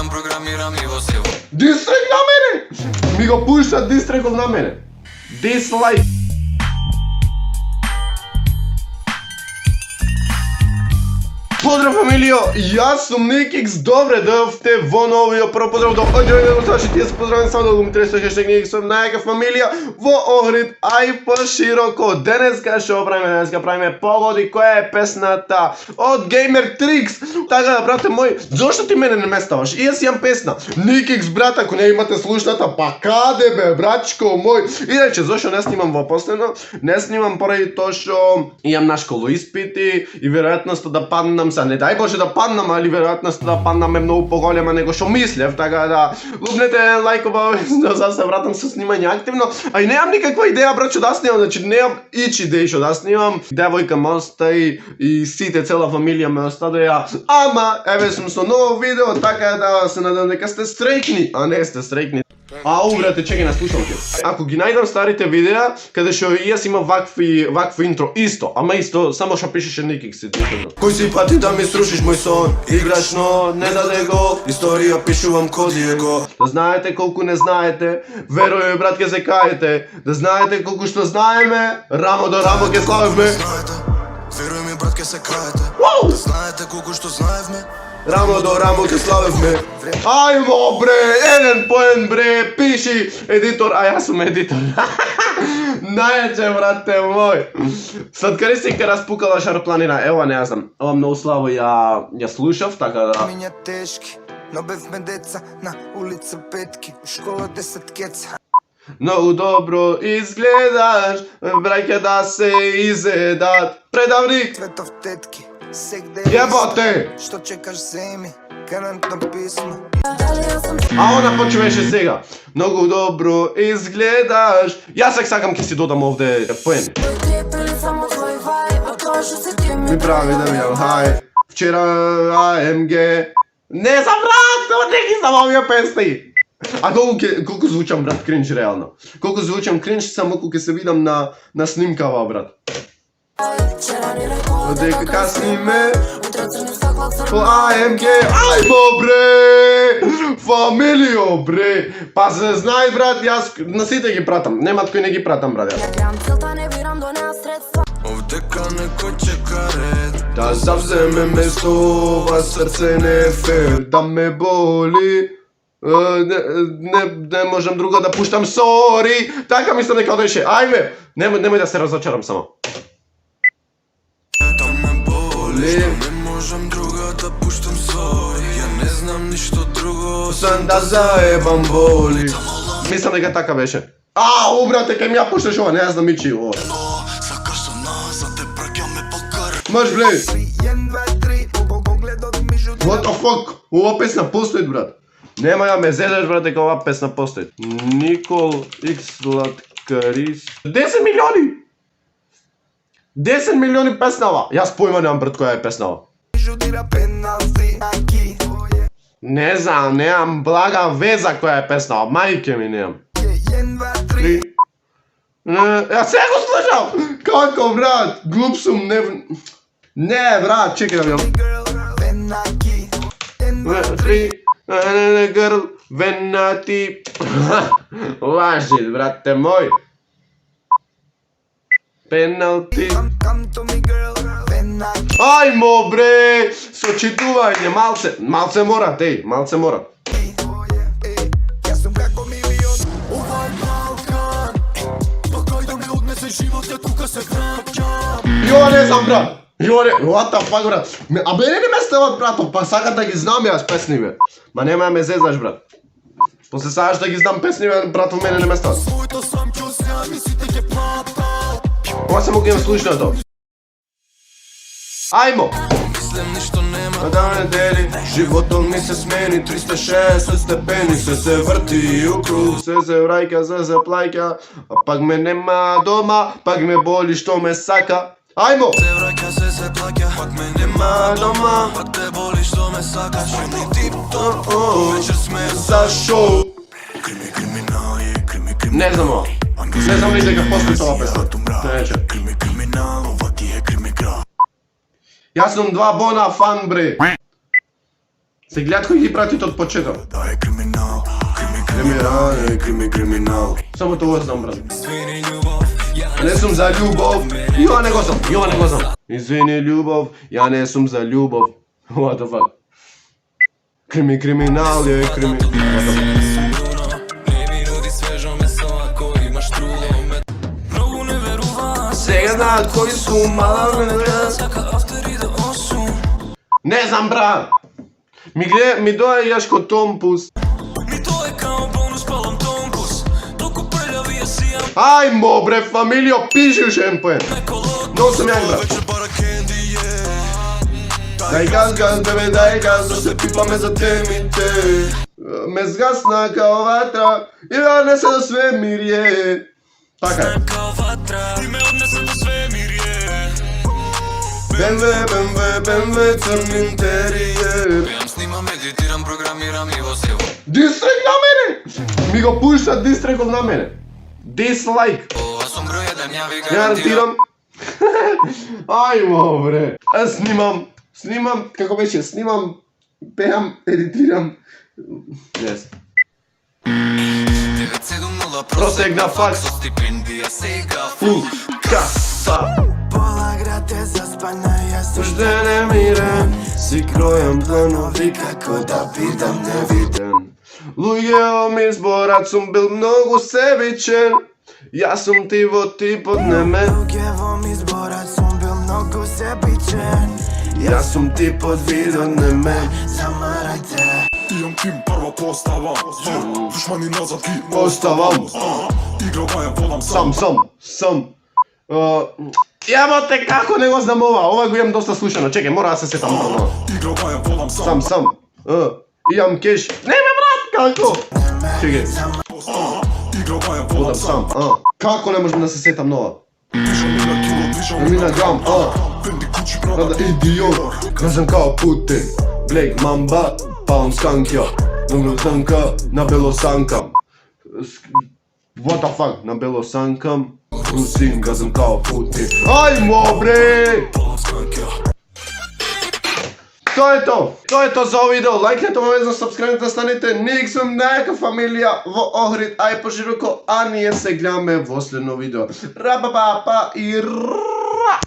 programiram i vozio. Distrek na mene! Mi go pušta distrekov na mene. Dislike. Pozdrav familijo, jaz sem Nikix, dobre dovte vo novio, prvo pozdrav do odjevnega ustašiti, jaz pozdravim samo dolgom 300 hashtag Nikix, sem najaka familija vo ohrid, aj po široko. Deneska što pravime pogodi koja je pesnata od Gamer Tricks. Tako da, brate moj, zašto ti mene ne mestavaš? I jaz imam pesna Nikix, brate, ako ne imate slušnata, pa kade be, bračko moj. Inače, zašto ne snimam voposleno? Ne snimam pоради to što imam na školu ispiti i vjerojatnost da padnem sa, ne daj Bože da padnem, ali vjerojatnost da padnem je mnogo pogoljama nego što mislev, така da lupnete лайк obavezno, za se vratam sa snimanje aktivno, a i nemam nikakva ideja, braćo, da snimam, znači nemam ići ideji što da snimam, devojka me ostaje i site cela familija me ostaje, ama, evo sam sa novo video, така da se nadam neka ste sretni, a ne ste sretni. Ау, брате, чекай на слушалки. Ако ги најдам старите видеа, каде што и јас имам вакво интро, исто, ама исто, само што пишеше Nikix. Кој си пати да ми срушиш мој сон, играш, но не даде гол, историја пишувам ко Диего. Да знаете колку не знаете, веруј брат ке се каете, да знаете колку што знаеме, рамо до рамо ке славевме. Веруј ми брат ке се каете, да знаете колку што знаевме. Рамо до рамо ке славевме. Ајмо бре, еден по еден бре, пиши едитор, а јас сум едитор. Најаче, брате мој. Сладкари си ке распукала шарпланина, ева не знам. Ова многу славо ја слушав, така да... Минја тешки, но бевме деца на улица Петки, у школа 10 кеца. Многу добро изгледаш, браќа да се изедат. Предавник! Цветов тетки, Јебате! Што чекаш земи, карантно писмо. А она почуваше сега. Многу добро изгледаш. Јас сак сакам ке си додам овде поен. Ми прави да ми хај. Вчера АМГ. Не знам брат, не ги знам овие песни. А колку звучам брат кринж реално. Колку звучам кринж само кога се видам на снимкава брат. Дека касниме по АМГ, ајмо бре, фамилио бре, па се знај брат, јас на сите ги пратам, немат кој не ги пратам брат јас. Овдека некој чека ред, Да завземе место, ова срце не е фер, да ме боли. Не можам друго да пуштам, сори, така мислам дека одеше, ајме, немој да се разочарам само. не можам друга да пуштам сори. Ја не знам ништо друго, Освен да заебам боли. Мислам дека така беше. Ау, брате, кај ми ја пушташ ова, не знам ичи ова. сакаш со нас, за те праќаме покар. Маш бле. What the fuck? Ова песна постои, брат. Нема да ме зедеш, брат, дека ова песна постои. Никол X Сладкарис. 10 милиони! 10 милиони песнава! Јас појма немам брат која е песнава. Не знам, немам блага веза која е песнава, мајке ми немам. Ја се го слушам! Како брат? Глуп сум, не брат, чекай да видам. Грл, венати. Лажи, брате мој. Пеналти. Ајмо бре, сочитување, малце морат, еј, малце морат. Јо не знам брат, what the fuck брат, а мене не ме стават братов, па сакат да ги знам јас песниве, ма нема да ме зезаш брат. После сакаш да ги знам песниве, братов мене не ме стават. Ова само ги имам слушнато. Ајмо! Мислам ништо нема да ме дели, животот ми се смени, 360 степени, се врти у круг, се враќа, се плаќа, а пак ме нема дома, пак ме боли што ме сака. Ајмо! Се враќа, се плаќа, пак ме нема дома, пак те боли што ме сакаш. Ни тип топ, вечер сме за шоу. Не знам ова. Не знам ни дека постои тоа песна. Јас сум два бона фан бре. Се гледат кои ги пратите од почеток. Да е криминал, криминал. Само тоа знам, брат. Свини љубов, ја Не сум за љубов. Ја не го знам. Извини љубов, ја не сум за љубов. What the fuck? Криминал е криминал. не ми нуди свежо месо ако имаш трудо. Многу не верува, Сега знаат кои сум, мала мене. сака автори да осум. Не знам, брат. Ми доја јашко томпус. Ми тоа е као бонус, палам тонкус. Толку прљави ја сијам, Ајмо, бре, фамилио, пиши уште еден поен. неколот. Много сум јак, брат. Вече бара кенди е. Дај газ, бебе, дај газ, да се пипаме за темите. Ме згасна као ватра и да не се до свемир е. Така е. Као ватра, ти ме однесе до свемир е. БМВ, црн интериер. Пејам, снимам, медитирам, програмирам и возево. Дистрек на мене! Ми го пушта дистрекот на мене. Дислайк. Ова сум број еден, ја ви Гарантирам. Ајмо, бре. Снимам, како беше, снимам, пеам, едитирам. Yes. 970 Просек на факс. со стипендија сега Фул каса. Пола град е заспана, јас Уште не мирен, си кројам планови како да бидам невиден. Луѓе ми зборат, сум бил многу себичен. Јас сум ти во типот не ме. Луѓе во ми зборат, сум бил многу себичен. Јас сум типот видот не ме. Замарајте. Имам тим прва постава, душмани назад ги Оставам, играва ја водам сам. сам. Јаботе, како не го знам ова го имам доста слушано. Чекај, мора да се сетам много. Играва ја водам сам. Сам. Имам кеш. Не ме брат, како? Чекај, Играва ја водам водам сам. сам. Како не можам да се сетам нова? Движам ми на кило, движам Ми на грам, Венди кучи брада Рада идиот, кажам као Путин. Блейк мамба, паун сканкја. Много танка, на бело санкам. What the fuck, на бело санкам. Русин, газам као Путин. Ајмо, бре! Тоа е то за овој видео. Лајкнете, обавезно сабскрајбнете, станете ник сум најака фамилија во Охрид, ај пошироко, а ние се гледаме во следно видео. Рабабапа и